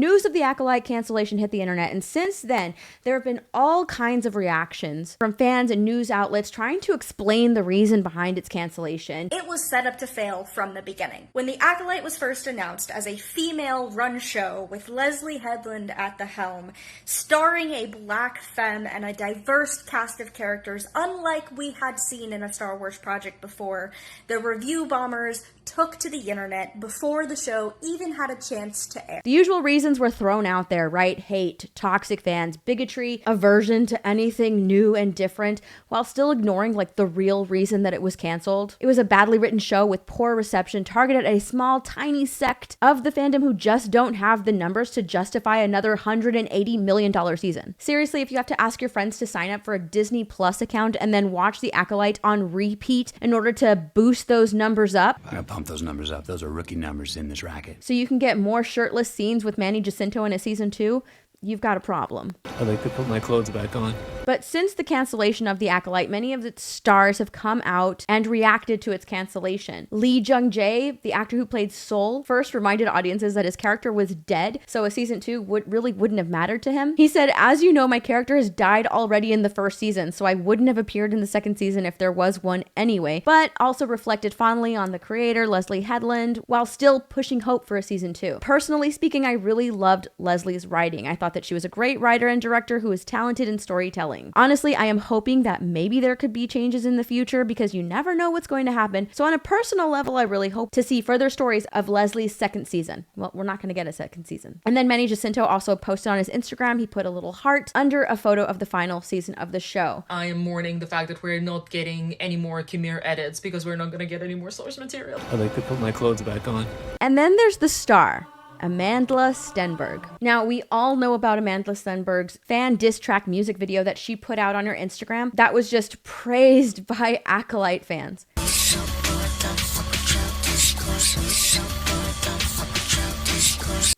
news of the Acolyte cancellation hit the internet, and since then, there have been all kinds of reactions from fans and news outlets trying to explain the reason behind its cancellation. It was set up to fail from the beginning. When the Acolyte was first announced as a female-run show with Leslie Headland at the helm, starring a black femme and a diverse cast of characters unlike we had seen in a Star Wars project before, the review bombers took to the internet before the show even had a chance to air. The usual reasons were thrown out there, right? Hate, toxic fans, bigotry, aversion to anything new and different, while still ignoring like the real reason that it was canceled. It was a badly written show with poor reception targeted at a small, tiny sect of the fandom who just don't have the numbers to justify another $180 million season. Seriously, if you have to ask your friends to sign up for a Disney Plus account and then watch The Acolyte on repeat in order to boost those numbers up, pump those numbers up. Those are rookie numbers in this racket. so you can get more shirtless scenes with Manny Jacinto in a season 2, you've got a problem. I like to put my clothes back on. But since the cancellation of The Acolyte, many of its stars have come out and reacted to its cancellation. Lee Jung-jae, the actor who played Sol, first reminded audiences that his character was dead, so a season 2 wouldn't have mattered to him. He said, "As you know, my character has died already in the first season, so I wouldn't have appeared in the second season if there was one anyway," but also reflected fondly on the creator, Leslie Headland, while still pushing hope for a season 2. Personally speaking, I really loved Leslie's writing. I thought that she was a great writer and director who is talented in storytelling. Honestly, I am hoping that maybe there could be changes in the future because you never know what's going to happen. So on a personal level, I really hope to see further stories of Leslie's second season. Well, we're not going to get a second season. And then Manny Jacinto also posted on his Instagram, he put a little heart under a photo of the final season of the show. I am mourning the fact that we're not getting any more Khmer edits because we're not going to get any more source material. I like to put my clothes back on. And then there's the star, Amandla Stenberg. Now, we all know about Amandla Stenberg's fan diss track music video that she put out on her Instagram that was just praised by Acolyte fans.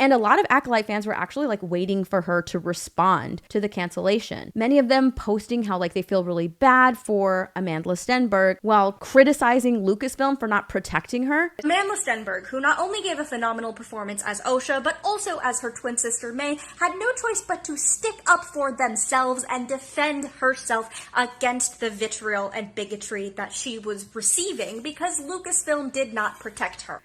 And a lot of Acolyte fans were actually like waiting for her to respond to the cancellation. Many of them posting how like they feel really bad for Amandla Stenberg while criticizing Lucasfilm for not protecting her. Amandla Stenberg, who not only gave a phenomenal performance as Osha, but also as her twin sister May, had no choice but to stick up for themselves and defend herself against the vitriol and bigotry that she was receiving because Lucasfilm did not protect her.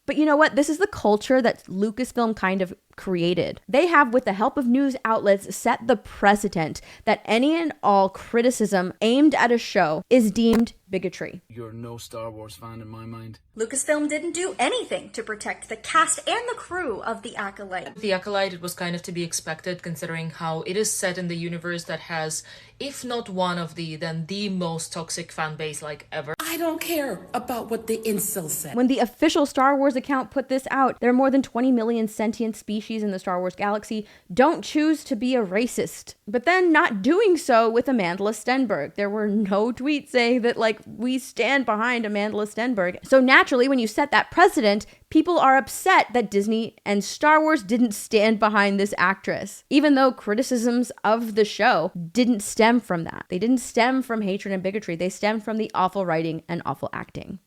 But you know what? This is the culture that Lucasfilm kind of created. They have, with the help of news outlets, set the precedent that any and all criticism aimed at a show is deemed bigotry. You're no Star Wars fan in my mind. Lucasfilm didn't do anything to protect the cast and the crew of The Acolyte. The Acolyte, it was kind of to be expected considering how it is set in the universe that has, if not one of then the most toxic fan base like ever. I don't care about what the incels said. When the official Star Wars account put this out, there are more than 20 million sentient species in the Star Wars galaxy. Don't choose to be a racist. But then not doing so with Amandla Stenberg. There were no tweets saying that like we stand behind Amandla Stenberg. So naturally, when you set that precedent, people are upset that Disney and Star Wars didn't stand behind this actress, even though criticisms of the show didn't stem from that. They didn't stem from hatred and bigotry. They stemmed from the awful writing and awful acting.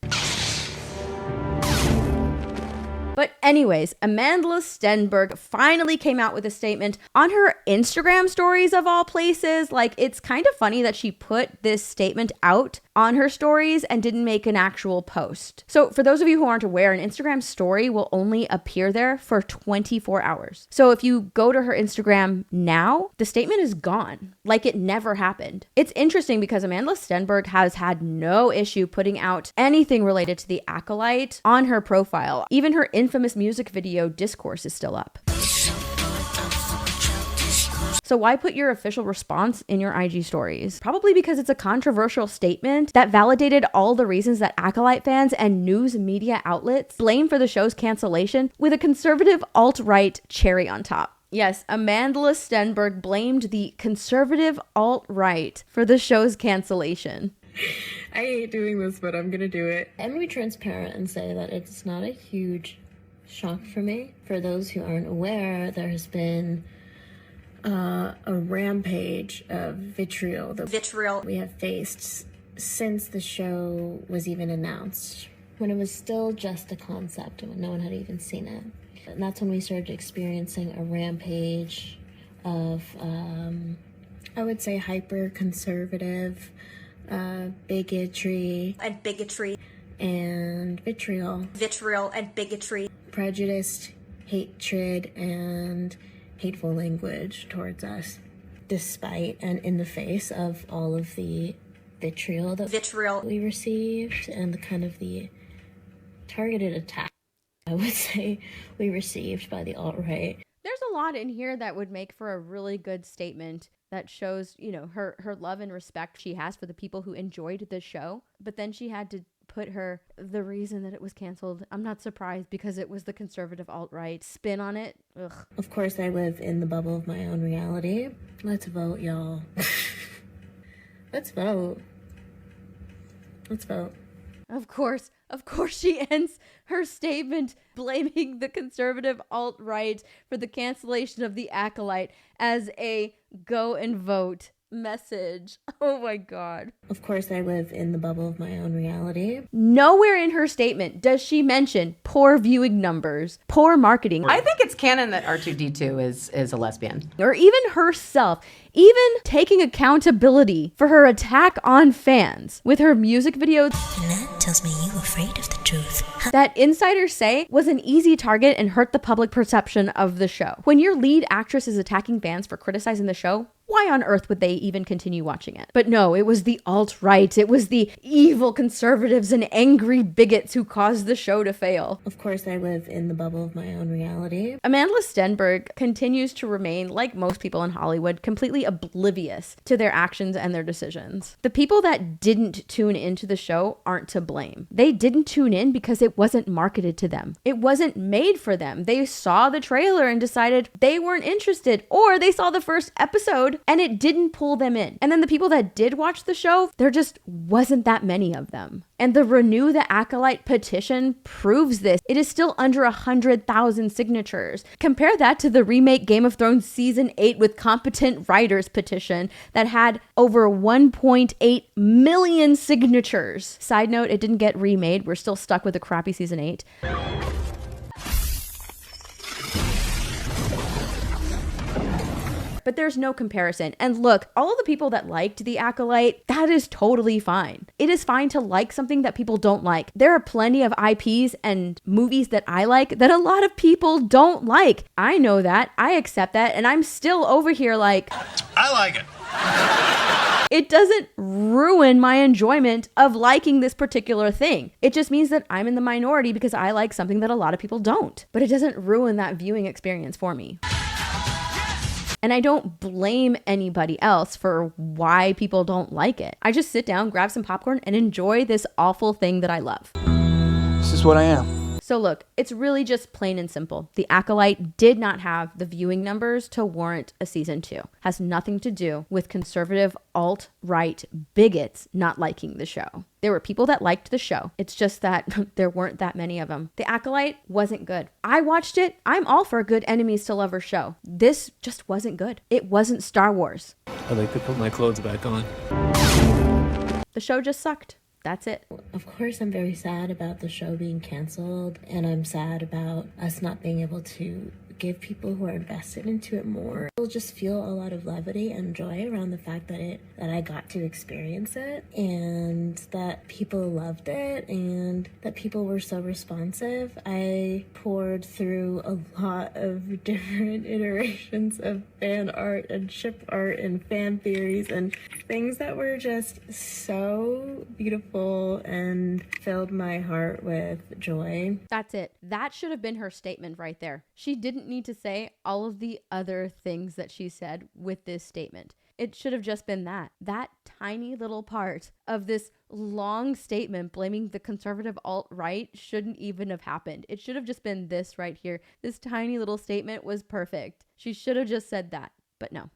But anyways, Amandla Stenberg finally came out with a statement on her Instagram stories of all places. Like, it's kind of funny that she put this statement out on her stories and didn't make an actual post. So for those of you who aren't aware, an Instagram story will only appear there for 24 hours. So if you go to her Instagram now, the statement is gone, like it never happened. It's interesting because Amandla Stenberg has had no issue putting out anything related to The Acolyte on her profile. Even her infamous music video Discourse is still up. So why put your official response in your IG stories? Probably because it's a controversial statement that validated all the reasons that Acolyte fans and news media outlets blame for the show's cancellation with a conservative alt-right cherry on top. Yes, Amandla Stenberg blamed the conservative alt-right for the show's cancellation. I hate doing this, but I'm gonna do it. I'm gonna be transparent and say that it's not a huge shock for me. For those who aren't aware, there has been a rampage of vitriol that we have faced since the show was even announced, when it was still just a concept and when no one had even seen it. And that's when we started experiencing a rampage of, I would say, hyper-conservative bigotry. And bigotry. And vitriol. Vitriol and bigotry. Prejudice, hatred, and hateful language towards us, despite and in the face of all of the vitriol that we received and the kind of the targeted attack, I would say, we received by the alt-right. There's a lot in here that would make for a really good statement that shows, you know, her love and respect she has for the people who enjoyed the show. But then she had to put the reason that it was canceled. I'm not surprised because it was the conservative alt-right spin on it. Ugh. Of course, I live in the bubble of my own reality. Let's vote, y'all. Let's vote. Let's vote. Of course, she ends her statement blaming the conservative alt-right for the cancellation of the Acolyte as a go and vote message. Oh my God. Of course, I live in the bubble of my own reality. Nowhere in her statement does she mention poor viewing numbers, poor marketing. I think it's canon that R2-D2 is a lesbian. Or even herself, even taking accountability for her attack on fans with her music videos. And that tells me you're afraid of the truth. That insiders say was an easy target and hurt the public perception of the show. When your lead actress is attacking fans for criticizing the show, why on earth would they even continue watching it? But no, it was the alt-right. It was the evil conservatives and angry bigots who caused the show to fail. Of course, I live in the bubble of my own reality. Amandla Stenberg continues to remain, like most people in Hollywood, completely oblivious to their actions and their decisions. The people that didn't tune into the show aren't to blame. They didn't tune in because it wasn't marketed to them. It wasn't made for them. They saw the trailer and decided they weren't interested, or they saw the first episode and it didn't pull them in. And then the people that did watch the show, there just wasn't that many of them. And the Renew the Acolyte petition proves this. It is still under 100,000 signatures. Compare that to the remake Game of Thrones Season 8 with competent writers petition that had over 1.8 million signatures. Side note, it didn't get remade. We're still stuck with a crappy Season 8. But there's no comparison. And look, all of the people that liked The Acolyte, that is totally fine. It is fine to like something that people don't like. There are plenty of IPs and movies that I like that a lot of people don't like. I know that. I accept that. And I'm still over here like, I like it. It doesn't ruin my enjoyment of liking this particular thing. It just means that I'm in the minority because I like something that a lot of people don't. But it doesn't ruin that viewing experience for me. And I don't blame anybody else for why people don't like it. I just sit down, grab some popcorn, and enjoy this awful thing that I love. This is what I am. So look, it's really just plain and simple. The Acolyte did not have the viewing numbers to warrant a season 2. Has nothing to do with conservative alt-right bigots not liking the show. There were people that liked the show. It's just that there weren't that many of them. The Acolyte wasn't good. I watched it. I'm all for a good enemies to lovers show. This just wasn't good. It wasn't Star Wars. I like to put my clothes back on. The show just sucked. That's it. Of course, I'm very sad about the show being canceled, and I'm sad about us not being able to give people who are invested into it more. I'll just feel a lot of levity and joy around the fact that I got to experience it, and that people loved it, and that people were so responsive. I poured through a lot of different iterations of fan art and ship art and fan theories and things that were just so beautiful and filled my heart with joy. That's it. That should have been her statement right there. She didn't need to say all of the other things that she said with this statement. It should have just been that tiny little part of this long statement blaming the conservative alt-right shouldn't even have happened. It should have just been this right here. This tiny little statement was perfect. She should have just said that, but no.